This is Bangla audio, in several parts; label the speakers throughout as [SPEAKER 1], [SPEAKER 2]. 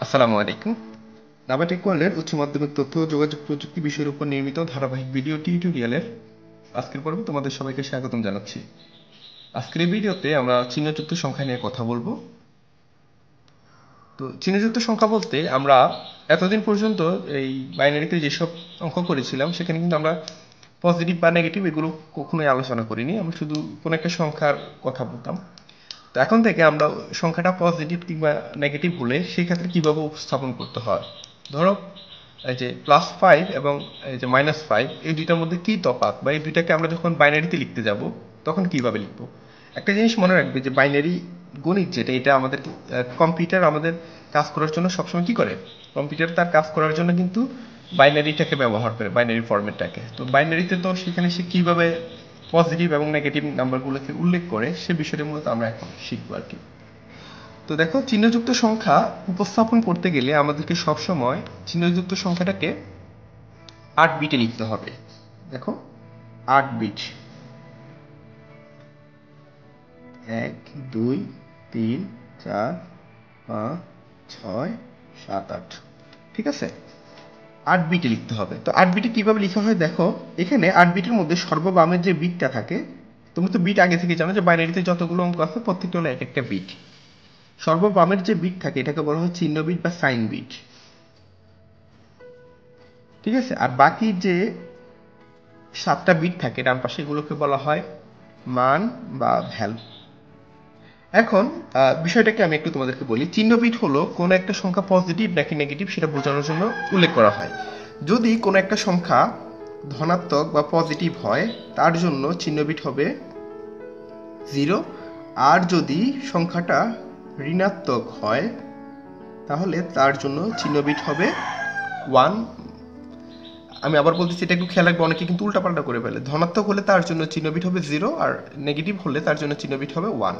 [SPEAKER 1] আসসালামু আলাইকুম। নাবাটেক ওয়ার্ল্ডের উচ্চ মাধ্যমিক তথ্য ও যোগাযোগ প্রযুক্তি বিষয়ের উপর নির্মিত ধারাবাহিক ভিডিও টিউটোরিয়ালের আজকের পর্বে তোমাদের সবাইকে স্বাগতম জানাচ্ছি। আজকের এই ভিডিওতে আমরা চিহ্নযুক্ত সংখ্যা নিয়ে কথা বলবো। তো চিহ্নযুক্ত সংখ্যা বলতে আমরা এতদিন পর্যন্ত এই বাইনারিতে যেসব অঙ্ক করেছিলাম সেখানে কিন্তু আমরা পজিটিভ বা নেগেটিভ এগুলো কখনোই আলোচনা করিনি, আমরা শুধু কোনো একটা সংখ্যার কথা বলতাম। তো এখন থেকে আমরা সংখ্যাটা পজিটিভ কিংবা নেগেটিভ হলে সেই ক্ষেত্রে কীভাবে উপস্থাপন করতে হয়। ধরো এই যে +5 এবং এই যে -5 এই দুইটার মধ্যে কী তফাৎ, বা এই দুইটাকে আমরা যখন বাইনারিতে লিখতে যাব তখন কিভাবে লিখবো। একটা জিনিস মনে রাখবে যে বাইনারি গণিত যেটা, এটা আমাদের কম্পিউটার আমাদের কাজ করার জন্য সবসময় কী করে, কম্পিউটার তার কাজ করার জন্য কিন্তু বাইনারিটাকে ব্যবহার করে, বাইনারি ফরম্যাটটাকে। তো বাইনারিতে তো সেখানে সে কীভাবে পজিটিভ এবং নেগেটিভ নাম্বারগুলোকে উল্লেখ করে সে বিষয়টা মূলত আমরা এখন শিখবো আর কি। তো দেখো, চিহ্নযুক্ত সংখ্যা উপস্থাপন করতে গেলে আমাদেরকে সবসময় চিহ্নযুক্ত সংখ্যাটাকে 8 বিটে লিখতে হবে। দেখো 8 বিট, 1 2 3 4 5 6 7 8, ঠিক আছে, 8 বিটে লিখতে হবে। তো 8 বিটে কিভাবে লিখা হয় দেখো, এখানে 8 বিটের মধ্যে সর্ববামের যে বিটটা থাকে, তোমরা তো বিট আগে থেকে জানো যে বাইনারিতে যতগুলো অঙ্ক আছে প্রত্যেকটা হলো এক একটা বিট। সর্ববামের যে বিট থাকে এটাকে বলা হয় চিহ্ন বিট বা সাইন বিট, ঠিক আছে। আর বাকি যে 7টা বিট থাকে ডান পাশে, এগুলোকে বলা হয় মান বা ভ্যালু। এখন বিষয়টাকে আমি একটু তোমাদেরকে বলি। চিহ্ন বিট হলো কোনো একটা সংখ্যা পজিটিভ নাকি নেগেটিভ সেটা বোঝানোর জন্য উল্লেখ করা হয়। যদি কোনো একটা সংখ্যা ধনাত্মক বা পজিটিভ হয় তার জন্য চিহ্ন বিট হবে 0, আর যদি সংখ্যাটা ঋণাত্মক হয় তাহলে তার জন্য চিহ্ন বিট হবে 1। আমি আবার বলতেছি, এটা একটু খেয়াল রাখবে, অনেকে কিন্তু উল্টাপাল্টা করে ফেলে। ধনাত্মক হলে তার জন্য চিহ্ন বিট হবে 0, আর নেগেটিভ হলে তার জন্য চিহ্ন বিট হবে 1।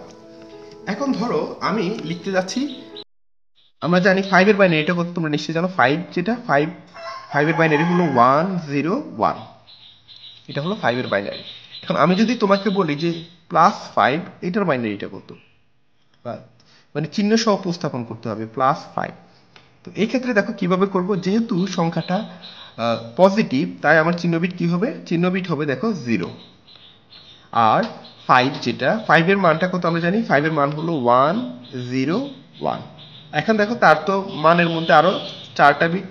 [SPEAKER 1] এখন ধরো আমি লিখতে যাচ্ছি, আমরা জানি 5 এর বাইনারি, এটা কত তোমরা নিশ্চয়ই জানো। 5 যেটা 5 এর বাইনারি হলো 1 0 1, এটা হলো 5 এর বাইনারি। এখন আমি যদি তোমাকে বলি যে +5 এটার বাইনারিটা কত, মানে চিহ্ন সহ উপস্থাপন করতে হবে +5। তো এই ক্ষেত্রে দেখো কিভাবে করব, যেহেতু সংখ্যাটা পজিটিভ তাই আমার চিহ্ন বিট কি হবে, চিহ্ন বিট হবে দেখো 0। আর 5 যেটা, 5 এর মানটা কত আমরা জানি, 5 এর মান হলো 1 0 1। এখন দেখো তার তো মানের মধ্যে আরো 4টা বিট,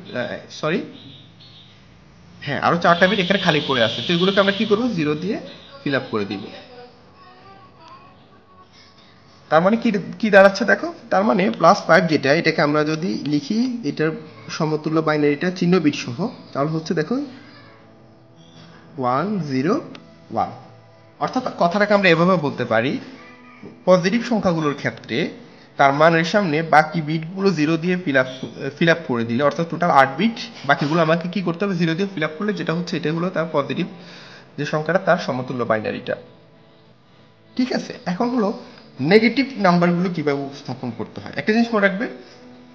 [SPEAKER 1] আরো 4টা বিট এখানে খালি পড়ে আছে। তো এগুলোকে আমরা কি করব, 0 দিয়ে ফিল আপ করে দিব। তার মানে কি দাঁড়াচ্ছে দেখো, তার মানে +5 যেটা, এটাকে আমরা যদি লিখি এটার সমতুল্য বাইনারিটা চিহ্ন বিট সহ, তাহলে হচ্ছে দেখো 1 0 1। অর্থাৎ কথাটাকে আমরা এভাবে বলতে পারি, পজিটিভ সংখ্যাগুলোর ক্ষেত্রে তার মানের সামনে বাকি বিটগুলো 0 দিয়ে ফিল আপ করে দিলে, অর্থাৎ টোটাল 8 বিট, বাকিগুলো আমাকে কি করতে হবে, 0 দিয়ে ফিল আপ করলে যেটা হচ্ছে এটা হলো তার পজিটিভ যে সংখ্যাটা, তার সমতুল্য বাইনারিটা, ঠিক আছে। এখন হলো নেগেটিভ নাম্বারগুলো কিভাবে উপস্থাপন করতে হয়। একটা জিনিস মনে রাখবে,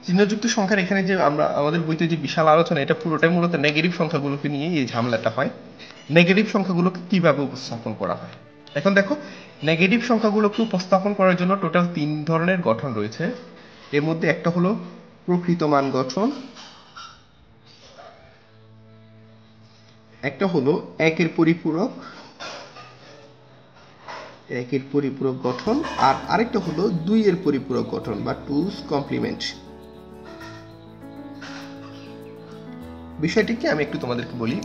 [SPEAKER 1] চিহ্নযুক্ত সংখ্যার এখানে যে আমরা আমাদের বইতে যে বিশাল আলোচনা, এটা পুরোটাই মূলত নেগেটিভ সংখ্যাগুলোকে নিয়ে এই ঝামেলাটা হয়। নেগেটিভ সংখ্যাগুলোকে কিভাবে উপস্থাপন করা হয়। এখন দেখো, নেগেটিভ সংখ্যাগুলোকে উপস্থাপন করার জন্য টোটাল 3 ধরনের গঠন রয়েছে। এর মধ্যে একটা হলো প্রকৃত মান গঠন, একটা হলো একের পরিপূরক গঠন, আর আরেকটা হলো 2 এর পরিপূরক গঠন বা 2's কমপ্লিমেন্ট। বিষয়টিকে আমি একটু তোমাদেরকে বলি।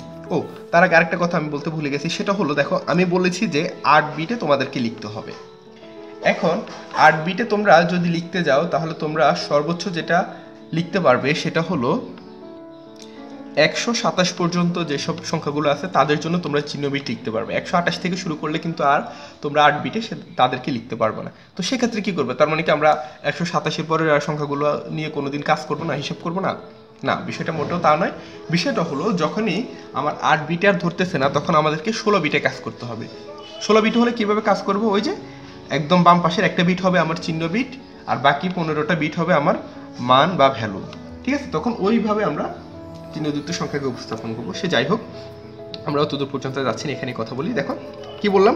[SPEAKER 1] তার আগে আরেকটা কথা আমি বলতে ভুলে গেছি, সেটা হলো দেখো, আমি বলেছি যে 8 বিটে তোমাদেরকে লিখতে হবে। এখন 8 বিটে তোমরা যদি লিখতে যাও তাহলে তোমরা সর্বোচ্চ যেটা লিখতে পারবে সেটা হলো 127 পর্যন্ত যেসব সংখ্যাগুলো আছে তাদের জন্য তোমরা চিহ্ন বিট লিখতে পারবে। 128 থেকে শুরু করলে কিন্তু আর তোমরা 8 বিটে তাদেরকে লিখতে পারবে না। তো সেক্ষেত্রে কি করবে, তার মানে কি আমরা 127 পরের আর সংখ্যাগুলো নিয়ে কোনোদিন কাজ করবো না, হিসাব করবো না? না, বিষয়টা মোটেও তা নয়। বিষয়টা হলো যখনই আমার 8 বিটে আর ধরতেছে না তখন আমাদেরকে 16 বিটে কাজ করতে হবে। 16 বিট হলে কিভাবে কাজ করবো, ওই যে একদম বাম পাশের একটা বিট হবে আমার চিহ্ন বিট, আর বাকি 15টা বিট হবে আমার মান বা ভ্যালু, ঠিক আছে। তখন ওইভাবে আমরা চিহ্নযুক্ত সংখ্যাকে উপস্থাপন করবো। সে যাই হোক, আমরা অতদূর পর্যন্ত যাচ্ছি না, এখানে কথা বলি। দেখো কি বললাম,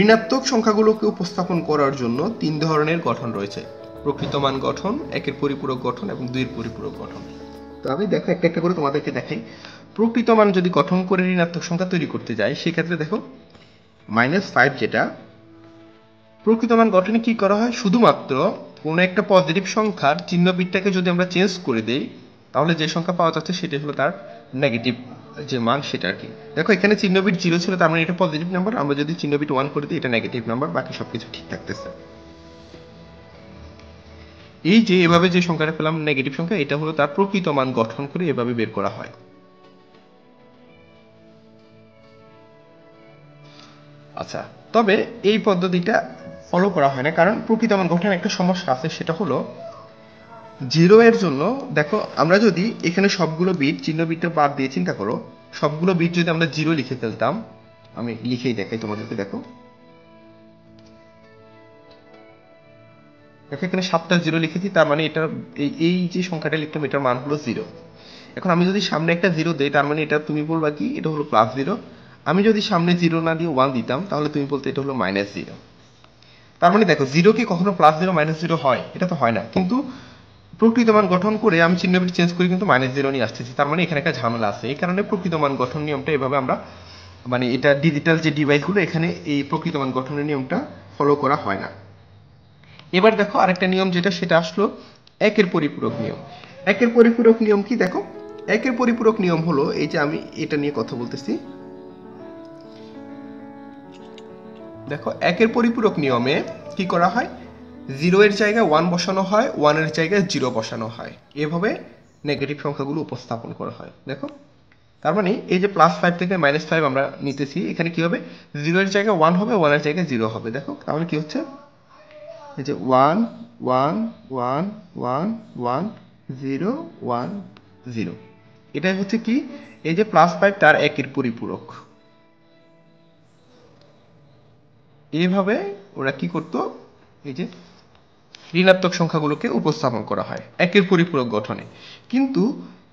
[SPEAKER 1] ঋণাত্মক সংখ্যাগুলোকে উপস্থাপন করার জন্য 3 ধরনের গঠন রয়েছে। প্রকৃত মান গঠন, একের পরিপূরক গঠন এবং দুইয়ের পরিপূরক গঠন। তো আমি দেখো একটা একটা করে তোমাদেরকে দেখাই। প্রকৃত মান যদি গঠন করে ঋণাত্মক সংখ্যা তৈরি করতে যাই, সেক্ষেত্রে দেখো -5 যেটা প্রকৃত মান গঠনে কি করা হয়, শুধুমাত্র কোনো একটা পজিটিভ সংখ্যার চিহ্ন বিটটাকে যদি আমরা চেঞ্জ করে দেই, তাহলে যে সংখ্যা পাওয়া যাচ্ছে সেটা হলো তার নেগেটিভ যে মান, সেটা আর কি। দেখো এখানে চিহ্ন বিট 0 ছিল, তার মানে এটা পজিটিভ নাম্বার। আমরা যদি চিহ্ন বিট 1 করে দিই, এটা নেগেটিভ নাম্বার। বাকি সবকিছু ঠিক থাকতেছে। এই যে এভাবে যে সংখ্যাটা পেলাম নেগেটিভ সংখ্যা, এটা হলো তার প্রকৃত মান গঠন করে এভাবে বের করা হয়। আচ্ছা, তবে এই পদ্ধতিটা ফলো করা হয় না, কারণ প্রকৃত মান গঠনের একটা সমস্যা আছে। সেটা হলো 0 এর জন্য দেখো আমরা যদি এখানে সবগুলো বিট, চিহ্ন বিটটা বাদ দিয়ে চিন্তা করো, সবগুলো বিট যদি আমরা 0 লিখে ফেলতাম, আমি লিখেই দেখাই তোমাদেরকে। দেখো এখানে 7টা 0 লিখেছি, তার মানে এটা এই যে সংখ্যাটা লিখলাম এটার মান হলো 0। এখন আমি যদি সামনে একটা 0 দেই, তার মানে এটা তুমি বলবা কি এটা হলো +0। আমি যদি সামনে 0 না দিয়ে 1 দিতাম, তাহলে তুমি বলতে এটা হলো -0। তার মানে দেখো 0 কি কখনো +0 -0 হয়? এটা তো হয় না। কিন্তু প্রকৃত মান গঠন করে আমি চিহ্ন বিট চেঞ্জ করে কিন্তু -0 নিয়ে আসতেছি। তার মানে এখানে একটা ঝামেলা আছে। এই কারণে প্রকৃত মান গঠন নিয়মটা এভাবে আমরা, মানে এটা ডিজিটাল যে ডিভাইসগুলো, এখানে এই প্রকৃত মান গঠনের নিয়মটা ফলো করা হয় না। এবার দেখো আরেকটা নিয়ম যেটা, সেটা আসলো একের পরিপূরক নিয়ম। একের পরিপূরক নিয়ম কি দেখো, একের পরিপূরক নিয়ম হলো এই যে আমি এটা নিয়ে কথা বলতেছি। দেখো একের পরিপূরক নিয়মে কি করা হয়, 0 এর জায়গায় 1 বসানো হয়, 1 এর জায়গায় 0 বসানো হয়। এভাবে নেগেটিভ সংখ্যাগুলো উপস্থাপন করা হয়। দেখো তার মানে এই যে +5 থেকে -5 আমরা নিতেছি, এখানে কি হবে, 0 এর জায়গায় 1 হবে, 1 এর জায়গায় 0 হবে। দেখো তাহলে কি হচ্ছে, এই যে 1 1 1 1 1 0 1 0, এটাই হচ্ছে কি, এই যে +5 তার একের পরিপূরক। এইভাবে ওরা কি করতো, এই যে ঋণাত্মক সংখ্যাগুলোকে উপস্থাপন করা হয় একের পরিপূরক গঠনে। কিন্তু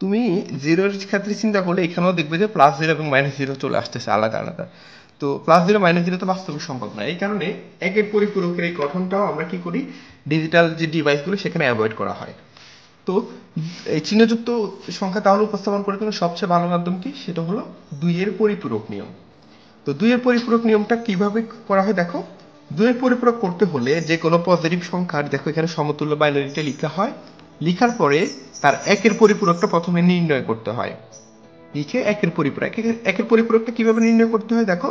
[SPEAKER 1] তুমি 0 এর ক্ষেত্রে চিন্তা করলে এখানেও দেখবে যে +0 এবং -0 চলে আসতেছে আলাদা আলাদা। তো +0 -0 তো বাস্তবে সম্ভব না। এই কারণে একের পরিপূরকের এই গঠনটাও আমরা কি করি, ডিজিটাল যে ডিভাইসগুলো সেখানে অ্যাভয়েড করা হয়। তো এই চিহ্নযুক্ত সংখ্যা তাহলে উপস্থাপন করার জন্য সবচেয়ে ভালো মাধ্যম কি, সেটা হলো 2 এর পরিপূরক নিয়ম। তো 2 এর পরিপূরক নিয়মটা কিভাবে করা হয় দেখো, 2 এর পরিপূরক করতে হলে যে কোনো পজিটিভ সংখ্যার, দেখো এখানে সমতুল্য বাইনারিটা লিখা হয়, লিখার পরে তার একের পরিপূরকটা প্রথমে নির্ণয় করতে হয়। লিখে একের পরিপূরক, একের পরিপূরকটা কিভাবে নির্ণয় করতে হয় দেখো,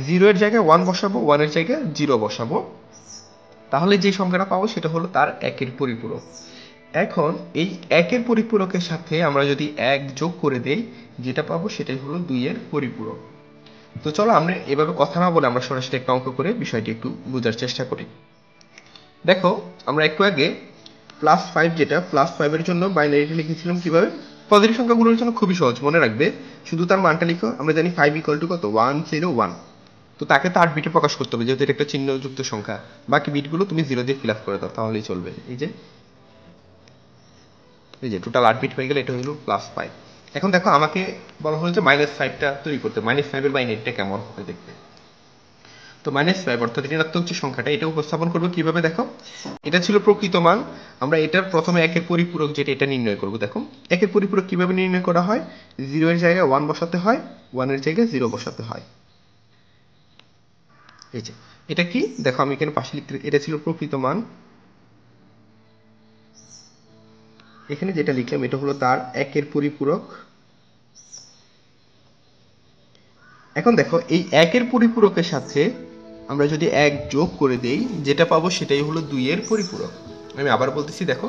[SPEAKER 1] 0 এর জায়গায় 1 বসাবো, 1 এর জায়গায় 0 বসাবো, তাহলে যে সংখ্যাটা পাবো সেটা হলো তার একের পরিপূরক। এখন এই একের পরিপূরকের সাথে আমরা যদি 1 যোগ করে দেই, যেটা পাবো সেটাই হলো 2 এর পরিপূরক। তো চলো আমরা এভাবে কথা না বলে আমরা সরাসরি একটা অঙ্ক করে বিষয়টি একটু বোঝার চেষ্টা করি। দেখো আমরা একটু আগে +5, যেটা +5 এর জন্য বাইনারিটা লিখেছিলাম কিভাবে, পজিটিভ সংখ্যাগুলোর জন্য খুবই সহজ, মনে রাখবে শুধু তার মানটা লিখো। আমরা জানি 5 = কত, 1 0 1। তো তাকে তার বিটে প্রকাশ করতে হবে, যেহেতু এটা একটা চিহ্নযুক্ত সংখ্যা। বাকি বিটগুলো তুমি 0 দিয়ে ফিল আপ করে দাও, তাহলেই চলবে। এই যে টোটাল 8 বিট হয়ে গেলে এটা হলো +5। এখন দেখো আমাকে বলা হলো যে -5টা তৈরি করতে। -5 এর বাইনারিটা কেমন হবে দেখতে। তো -5 অর্থাৎ ঋণাত্মক যে সংখ্যাটা, এটা উপস্থাপন করবো কিভাবে দেখো, এটা ছিল প্রকৃত মান। আমরা এটার প্রথমে একের পরিপূরক যেটা, এটা নির্ণয় করব। দেখো একের পরিপূরক কিভাবে নির্ণয় করা হয়, 0 এর জায়গায় 1 বসাতে হয়, 1 এর জায়গায় 0 বসাতে হয়। এই যে এটা কি দেখো, আমি এখানে পাশে লিখতে, এটা ছিল প্রকৃত মান। এখানে যেটা লিখলাম এটা হলো তার একের পরিপূরক। এখন দেখো এই একের পরিপূরকের সাথে আমরা যদি 1 যোগ করে দেই, যেটা পাবো সেটাই হলো 2 এর পরিপূরক। আমি আবার বলতেছি, দেখো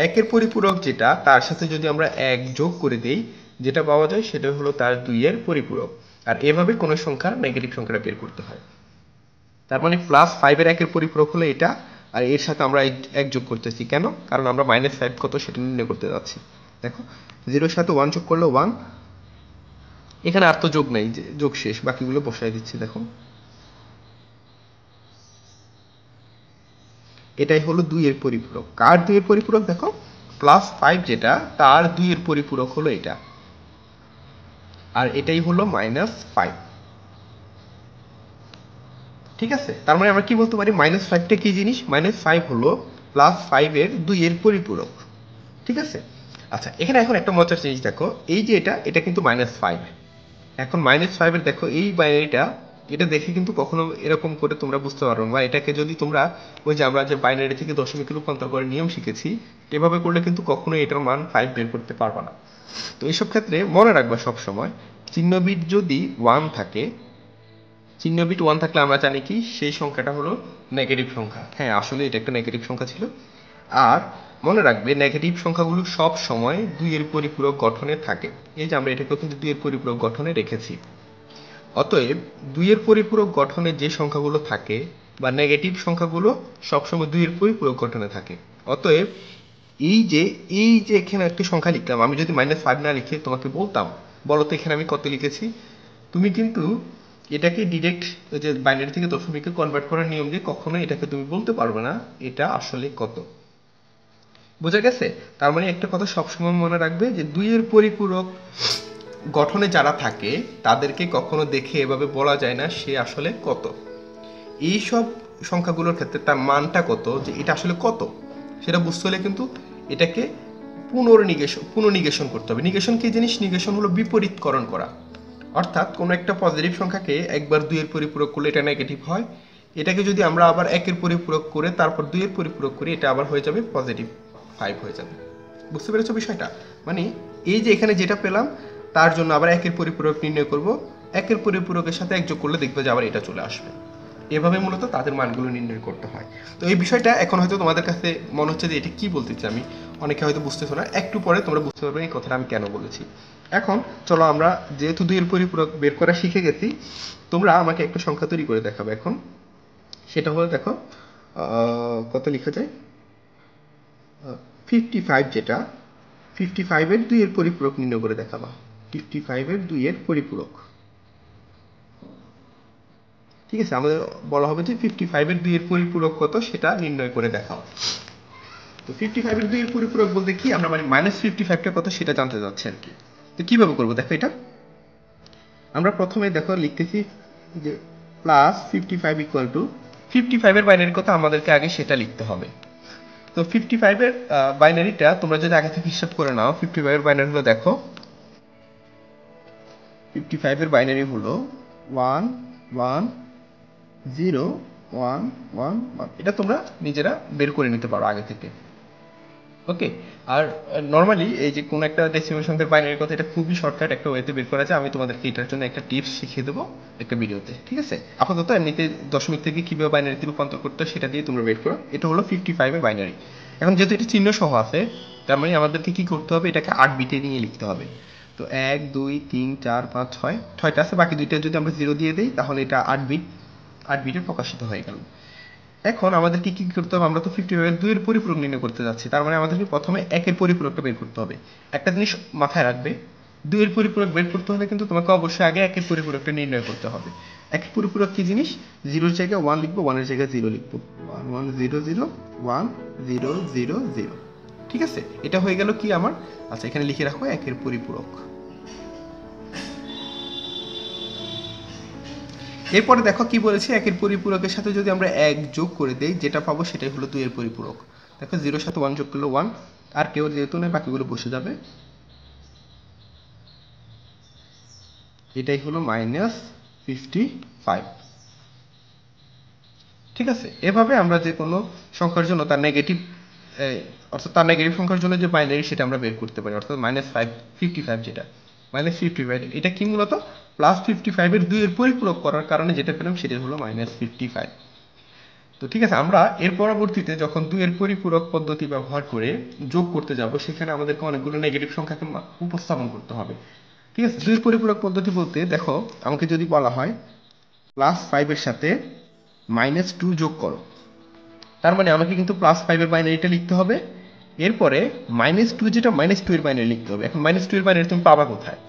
[SPEAKER 1] একের পরিপূরক যেটা, তার সাথে যদি আমরা 1 যোগ করে দেই, যেটা পাওয়া যায় সেটা হলো তার 2 এর পরিপূরক। আর এভাবে কোনো সংখ্যার নেগেটিভ সংখ্যাটা বের করতে হয়। তার মানে +5 এর একের পরিপূরক হলো এটা, আর এর সাথে আমরা 1 যোগ করতেছি। কেন? কারণ আমরা -5 কত সেটা নির্ণয় করতে যাচ্ছি। দেখো 0 এর সাথে 1 যোগ করলে 1, এখানে আর তো যোগ নাই, যে যোগ শেষ, বাকিগুলো বসাই দিচ্ছি। দেখো এটাই হলো 2 এর পরিপূরক। কার 2 এর পরিপূরক দেখো, +5 যেটা, তার 2 এর পরিপূরক হলো এটা, আর এটাই হলো -5। ঠিক আছে, তার মানে আমরা কি বলতে পারি, -5টা কি জিনিস, -5 হলো +5 এর 2 এর পরিপূরক। ঠিক আছে? আচ্ছা, এখানে এখন একটা মজার জিনিস দেখো, এই যে এটা কিন্তু -5। এখন -5 এর দেখো এই বাইনারিটা, এটা দেখে কিন্তু কখনো এরকম করে তোমরা বুঝতে পারবে না, বা এটাকে যদি তোমরা ওই যে আমরা যে বাইনারি থেকে দশমিকে রূপান্তর করার নিয়ম শিখেছি, এভাবে করলে কিন্তু কখনোই এটার মান 5 বের করতে পারবা না। তো এইসব ক্ষেত্রে মনে রাখবা সব সময়, চিহ্ন বিট যদি 1 থাকে, চিহ্ন বিট 1 থাকলে আমরা জানি কি সেই সংখ্যাটা হলো নেগেটিভ সংখ্যা। হ্যাঁ, আসলে এটা একটা নেগেটিভ সংখ্যা ছিল। আর মনে রাখবে নেগেটিভ সংখ্যাগুলো সব সময় 2 এর পরিপূরক গঠনে থাকে। এই যে আমরা এটাকেও কিন্তু 2 এর পরিপূরক গঠনে রেখেছি। অতএব 2 এর পরিপূরক গঠনে যে সংখ্যাগুলো থাকে বা নেগেটিভ সংখ্যাগুলো সবসময় 2 এর পরিপূরক গঠনে থাকে। অতএব এই যে এখানে একটি সংখ্যা লিখলাম, আমি যদি -5 না লিখে তোমাকে বলতাম বলো তো এখানে আমি কত লিখেছি, তুমি কিন্তু এটাকে ডিরেক্ট ওই যে বাইনারি থেকে দশমিকে কনভার্ট করার নিয়ম দিয়ে কখনোই এটাকে তুমি বলতে পারবে না এটা আসলে কত। বোঝা গেছে? তার মানে একটা কথা সবসময় মনে রাখবে যে 2 এর পরিপূরক গঠনে যারা থাকে তাদেরকে কখনো দেখে এভাবে বলা যায় না সে আসলে কত। এই সব সংখ্যাগুলোর ক্ষেত্রে তার মানটা কত, যে এটা আসলে কত সেটা বুঝতে হলে কিন্তু এটাকে পুনর্নিগেশন করতে হবে। নিগেশন কি জিনিস? নিগেশন হলো বিপরীতকরণ করা। অর্থাৎ কোনো একটা পজিটিভ সংখ্যাকে একবার 2 এর পরিপূরক করলে এটা নেগেটিভ হয়, এটাকে যদি আমরা আবার 1 এর পরিপূরক করে তারপর 2 এর পরিপূরক করি, এটা আবার হয়ে যাবে +5 হয়ে যাবে। বুঝতে পেরেছো বিষয়টা? মানে এই যে এখানে যেটা পেলাম তার জন্য আবার 1 এর পরিপূরক নির্ণয় করব, 1 এর পরিপূরকের সাথে 1 যোগ করলে দেখবে যে আবার এটা চলে আসবে। এভাবে মূলত তাদের মানগুলো নির্ণয় করতে হয়। তো এই বিষয়টা এখন হয়তো তোমাদের কাছে মনে হচ্ছে যে এটা কি বলতেছি আমি, অনেকে হয়তো বুঝতেছো না, একটু পরে তোমরা বুঝতে পারবে এই কথাটা আমি কেন বলেছি। এখন চলো আমরা যেহেতু 2 এর পরিপূরক বের করা শিখে গেছি, তোমরা আমাকে একটা সংখ্যা তৈরি করে দেখাবে এখন। সেটা হলো দেখো কত লেখা যায়, 55, যেটা 55 এর 2 এর পরিপূরক নির্ণয় করে দেখাবা। 55 এর 2 এর পরিপূরক। ঠিক আছে, আমাদের বলা হবে যে 55 এর 2 এর পরিপূরক কত সেটা নির্ণয় করে দেখাও। তো 55 এর 2 এর পরিপূরক বলতে কি, আমরা মানে -55 টা কত সেটা জানতে যাচ্ছি আর কি। তো কিভাবে করব দেখো এটা, আমরা প্রথমে দেখো লিখতেছি যে +55 = 55 এর বাইনারি কত আমাদেরকে আগে সেটা লিখতে হবে। তো 55 এর বাইনারিটা তোমরা যদি আগে থেকে হিসাব করে নাও, 55 এর বাইনারি হলো দেখো, 55 এর বাইনারি হলো 1 1 0 1 1 1। এটা তোমরা নিজেরা বের করে নিতে পারো আগে থেকে। ওকে, আর নর্মালি এই যে কোন একটা ডেসিমাল সংখ্যার বাইনারির কথা, এটা খুবই শর্টকাট একটা ওয়েতে বের করা যায়। আমি তোমাদেরকে এটার জন্য একটা টিপস শিখিয়ে দেবো একটা ভিডিওতে। ঠিক আছে, আপাতত এমনিতে দশমিক থেকে কিভাবে বাইনারিতে রূপান্তর করতে হয় সেটা দিয়ে তোমরা বের করো। এটা হলো 55 এর বাইনারি। এখন যেহেতু এটা চিহ্ন সহ আছে, তার মানে আমাদেরকে কি করতে হবে, এটাকে 8 বিটে নিয়ে লিখতে হবে। তো 1 2 3 4 5 6 6টা আছে, বাকি দুইটা যদি আমরা 0 দিয়ে দিই তাহলে এটা 8 বিটে প্রকাশিত হয়ে গেল। এখন আমাদেরকে কি করতে হবে, আমরা তো 55 এর 2 এর পরিপূরক নির্ণয় করতে যাচ্ছি, তার মানে আমাদেরকে প্রথমে 1 এর পরিপূরকটা বের করতে হবে। একটা জিনিস মাথায় রাখবে, 2 এর পরিপূরক বের করতে হলে কিন্তু তোমাকে অবশ্যই আগে 1 এর পরিপূরকটা নির্ণয় করতে হবে। 1 এর পরিপূরক কি জিনিস? 0 এর জায়গায় 1 লিখবো, 1 এর জায়গায় 0 লিখবো, 1 1 0 0 1 0 0 0। ঠিক আছে, এটা হয়ে গেল কি আমার। আচ্ছা, এখানে লিখে রাখো 1 এর পরিপূরক। এরপরে দেখো কি বলেছি, 1 এর পরিপূরকের সাথে যদি আমরা 1 যোগ করে দেই, যেটা পাবো সেটাই হলো 2 এর পরিপূরক। দেখো 0 এর সাথে 1 যোগ করলে 1, আর কেউ যেহেতু নেই বাকিগুলো বসে যাবে। এটাই হলো -55। ঠিক আছে, এভাবে আমরা যে কোনো সংখ্যার জন্য তার নেগেটিভ, অর্থাৎ তার নেগেটিভ সংখ্যার জন্য যে বাইনারি সেটা আমরা বের করতে পারি। অর্থাৎ -55 যেটা -55, এটা কি মূলত +55 এর 2 এর পরিপূরক করার কারণে যেটা পেলাম সেটা হলো -55। তো ঠিক আছে, আমরা এর পরবর্তীতে যখন 2 এর পরিপূরক পদ্ধতি ব্যবহার করে যোগ করতে যাব, সেখানে আমাদেরকে অনেকগুলো নেগেটিভ সংখ্যাকে উপস্থাপন করতে হবে। ঠিক আছে, 2 এর পরিপূরক পদ্ধতি বলতে দেখো, আমাকে যদি বলা হয় +5 এর সাথে -2 যোগ করো, তার মানে আমাকে কিন্তু +5 এর বাইনারিটা লিখতে হবে। এরপরে -2, যেটা -2 এর বাইনারি লিখতে হবে। এখন -2 এর বাইনারি তুমি পাবা কোথায়?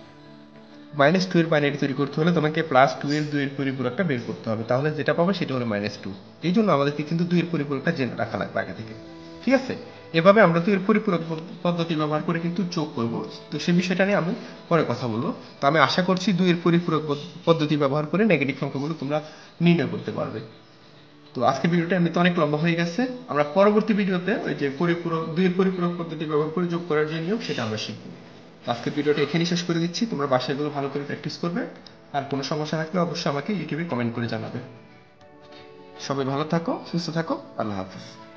[SPEAKER 1] -2 এর বাইনারি তৈরি করতে হলে তোমাকে +2 এর 2 এর পরিপূরকটা বের করতে হবে, তাহলে যেটা পাবে সেটা হলো -2। এই জন্য আমাদেরকে কিন্তু 2 এর পরিপূরকটা জেনে রাখা লাগবে আগে থেকে। ঠিক আছে, এভাবে আমরা 2 এর পরিপূরক পদ্ধতি ব্যবহার করে কিন্তু যোগ করব। তো সেই বিষয়টা নিয়ে আমি পরে কথা বলবো। তো আমি আশা করছি 2 এর পরিপূরক পদ্ধতি ব্যবহার করে নেগেটিভ সংখ্যাগুলো তোমরা নির্ণয় করতে পারবে। তো তো আজকের ভিডিওটা এমনিতে অনেক লম্বা হয়ে গেছে। আমরা পরবর্তী ভিডিওতে ওই যে পরিপূরক, দুইয়ের পরিপূরক পদ্ধতি ব্যবহার করে যোগ করার যে নিয়ম সেটা আমরা শিখবো। আজকের ভিডিওটা এখানেই শেষ করে দিচ্ছি। তোমরা বাসায় এগুলো ভালো করে প্র্যাকটিস করবে। আর কোনো সমস্যা থাকলে অবশ্যই আমাকে ইউটিউবে কমেন্ট করে জানাবে। সবাই ভালো থাকো, সুস্থ থাকো। আল্লাহ হাফেজ।